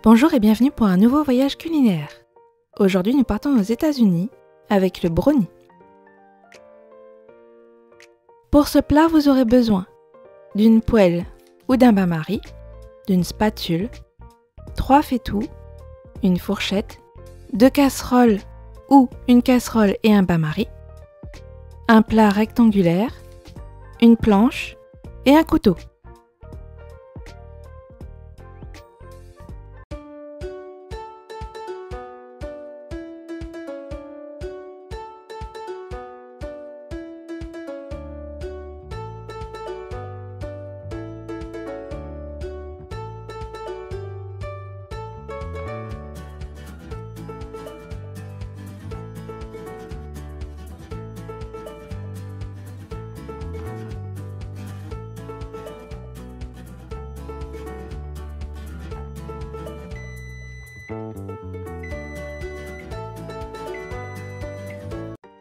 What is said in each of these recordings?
Bonjour et bienvenue pour un nouveau voyage culinaire. Aujourd'hui, nous partons aux États-Unis avec le brownie. Pour ce plat, vous aurez besoin d'une poêle ou d'un bain-marie, d'une spatule, 3 fétus, une fourchette, 2 casseroles ou une casserole et un bain-marie, un plat rectangulaire, une planche et un couteau.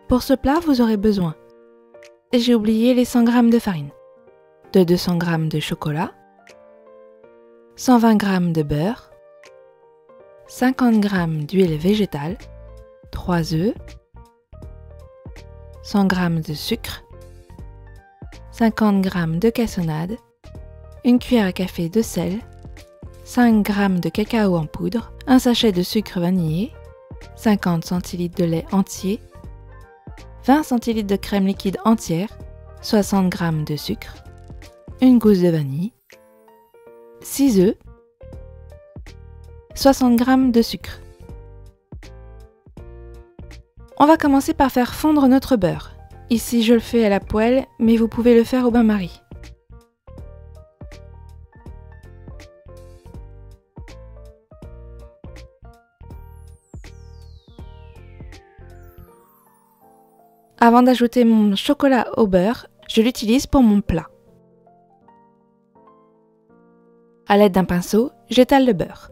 Pour ce plat, vous aurez besoin, et j'ai oublié les 100 g de farine, de 200 g de chocolat, 120 g de beurre, 50 g d'huile végétale, 3 œufs, 100 g de sucre, 50 g de cassonade, une cuillère à café de sel, 5 g de cacao en poudre, un sachet de sucre vanillé, 50 cl de lait entier, 20 cl de crème liquide entière, 60 g de sucre, une gousse de vanille, 6 œufs, 60 g de sucre. On va commencer par faire fondre notre beurre. Ici, je le fais à la poêle, mais vous pouvez le faire au bain-marie. Avant d'ajouter mon chocolat au beurre, je l'utilise pour mon plat. À l'aide d'un pinceau, j'étale le beurre.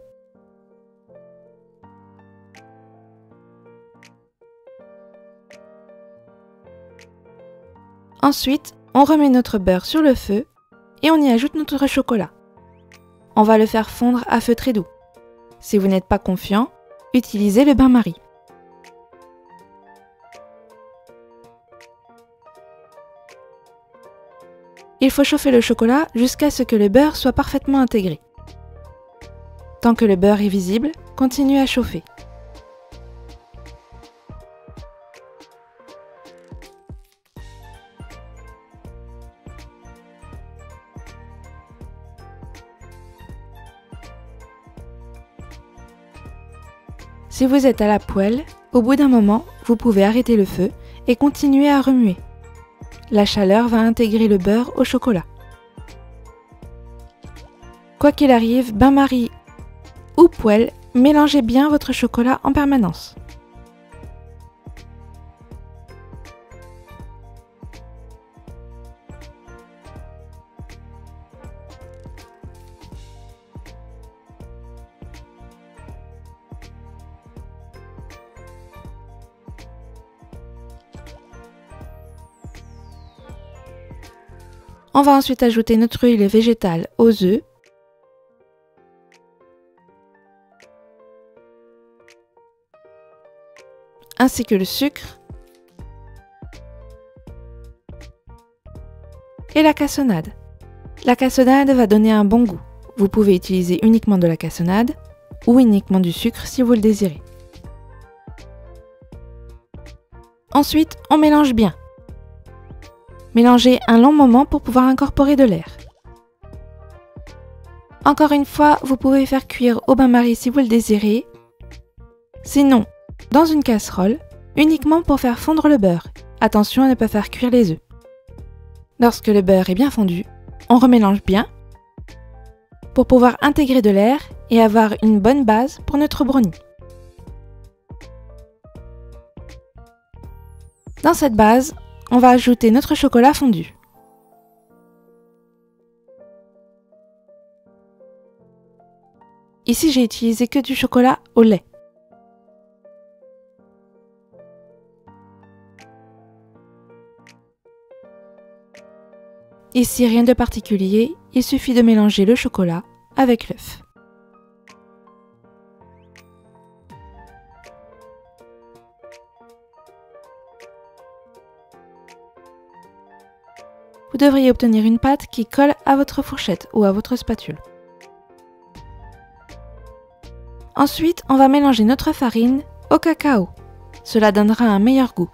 Ensuite, on remet notre beurre sur le feu et on y ajoute notre chocolat. On va le faire fondre à feu très doux. Si vous n'êtes pas confiant, utilisez le bain-marie. Il faut chauffer le chocolat jusqu'à ce que le beurre soit parfaitement intégré. Tant que le beurre est visible, continuez à chauffer. Si vous êtes à la poêle, au bout d'un moment, vous pouvez arrêter le feu et continuer à remuer. La chaleur va intégrer le beurre au chocolat. Quoi qu'il arrive, bain-marie ou poêle, mélangez bien votre chocolat en permanence. On va ensuite ajouter notre huile végétale aux œufs, ainsi que le sucre et la cassonade. La cassonade va donner un bon goût. Vous pouvez utiliser uniquement de la cassonade ou uniquement du sucre si vous le désirez. Ensuite, on mélange bien. Mélangez un long moment pour pouvoir incorporer de l'air. Encore une fois, vous pouvez faire cuire au bain-marie si vous le désirez. Sinon, dans une casserole, uniquement pour faire fondre le beurre. Attention à ne pas faire cuire les œufs. Lorsque le beurre est bien fondu, on remélange bien pour pouvoir intégrer de l'air et avoir une bonne base pour notre brownie. Dans cette base, on va ajouter notre chocolat fondu. Ici, j'ai utilisé que du chocolat au lait. Ici, rien de particulier, il suffit de mélanger le chocolat avec l'œuf. vous devriez obtenir une pâte qui colle à votre fourchette ou à votre spatule. Ensuite, on va mélanger notre farine au cacao. Cela donnera un meilleur goût.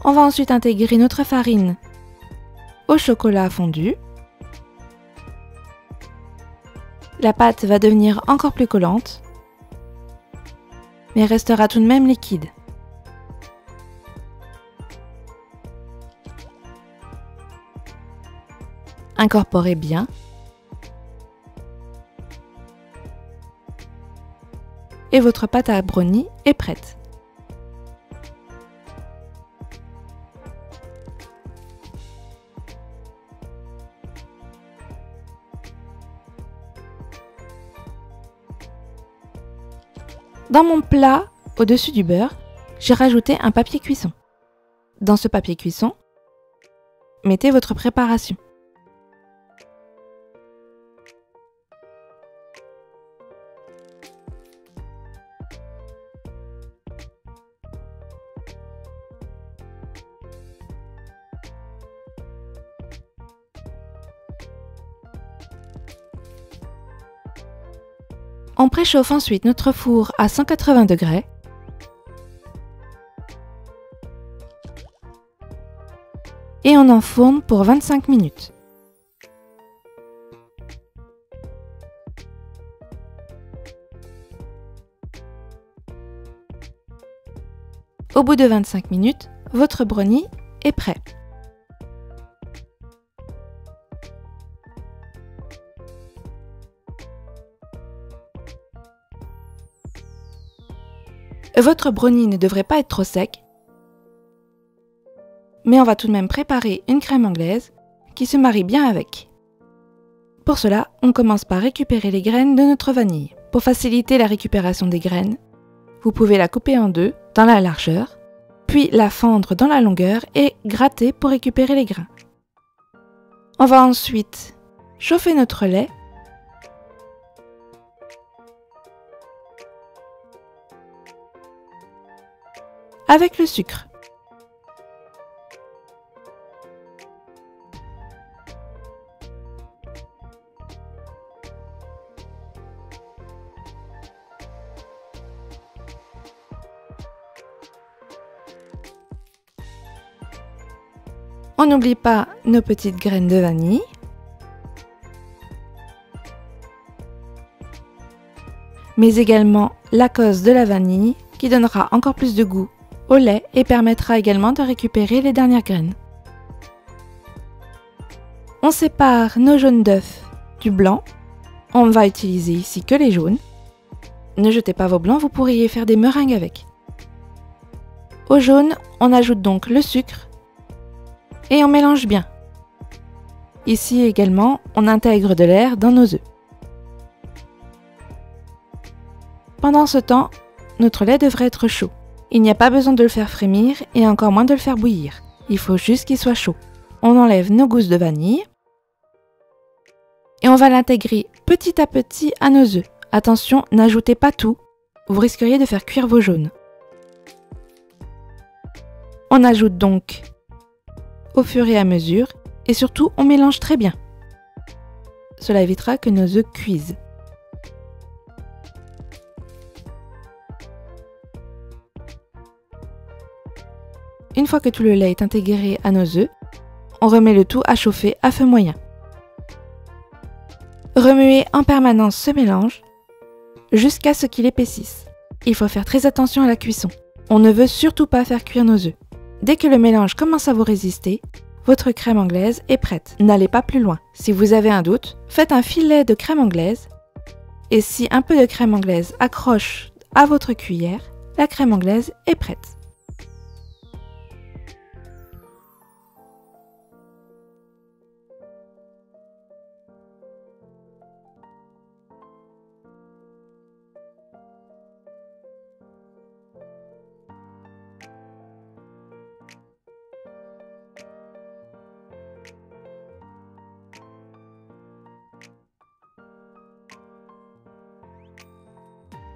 On va ensuite intégrer notre farine au chocolat fondu. La pâte va devenir encore plus collante, mais restera tout de même liquide. Incorporez bien. Et votre pâte à brownie est prête. Dans mon plat, au-dessus du beurre, j'ai rajouté un papier cuisson. Dans ce papier cuisson, mettez votre préparation. On préchauffe ensuite notre four à 180 degrés. Et on enfourne pour 25 minutes. Au bout de 25 minutes, votre brownie est prêt. Votre brownie ne devrait pas être trop sec, mais on va tout de même préparer une crème anglaise qui se marie bien avec. Pour cela, on commence par récupérer les graines de notre vanille. Pour faciliter la récupération des graines, vous pouvez la couper en deux dans la largeur, puis la fendre dans la longueur et gratter pour récupérer les grains. On va ensuite chauffer notre lait avec le sucre. On n'oublie pas nos petites graines de vanille. Mais également la cosse de la vanille qui donnera encore plus de goût au lait et permettra également de récupérer les dernières graines. On sépare nos jaunes d'œufs du blanc. On va utiliser ici que les jaunes. Ne jetez pas vos blancs, vous pourriez faire des meringues avec. Au jaune, on ajoute donc le sucre et on mélange bien. Ici également, on intègre de l'air dans nos œufs. Pendant ce temps, notre lait devrait être chaud. Il n'y a pas besoin de le faire frémir et encore moins de le faire bouillir. Il faut juste qu'il soit chaud. On enlève nos gousses de vanille et on va l'intégrer petit à petit à nos œufs. Attention, n'ajoutez pas tout, vous risqueriez de faire cuire vos jaunes. On ajoute donc au fur et à mesure et surtout on mélange très bien. Cela évitera que nos œufs cuisent. Une fois que tout le lait est intégré à nos œufs, on remet le tout à chauffer à feu moyen. Remuez en permanence ce mélange jusqu'à ce qu'il épaississe. Il faut faire très attention à la cuisson. On ne veut surtout pas faire cuire nos œufs. Dès que le mélange commence à vous résister, votre crème anglaise est prête. N'allez pas plus loin. Si vous avez un doute, faites un filet de crème anglaise et si un peu de crème anglaise accroche à votre cuillère, la crème anglaise est prête.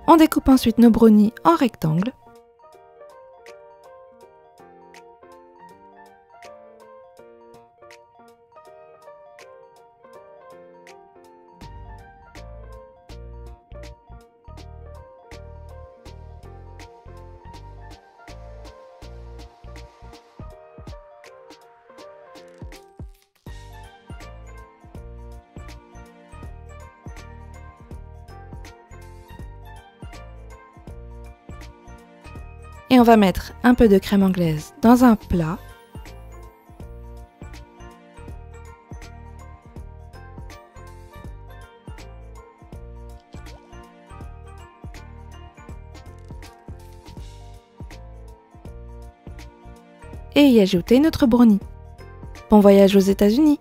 On découpe ensuite nos brownies en rectangles. Et on va mettre un peu de crème anglaise dans un plat. Et y ajouter notre brownie. Bon voyage aux États-Unis!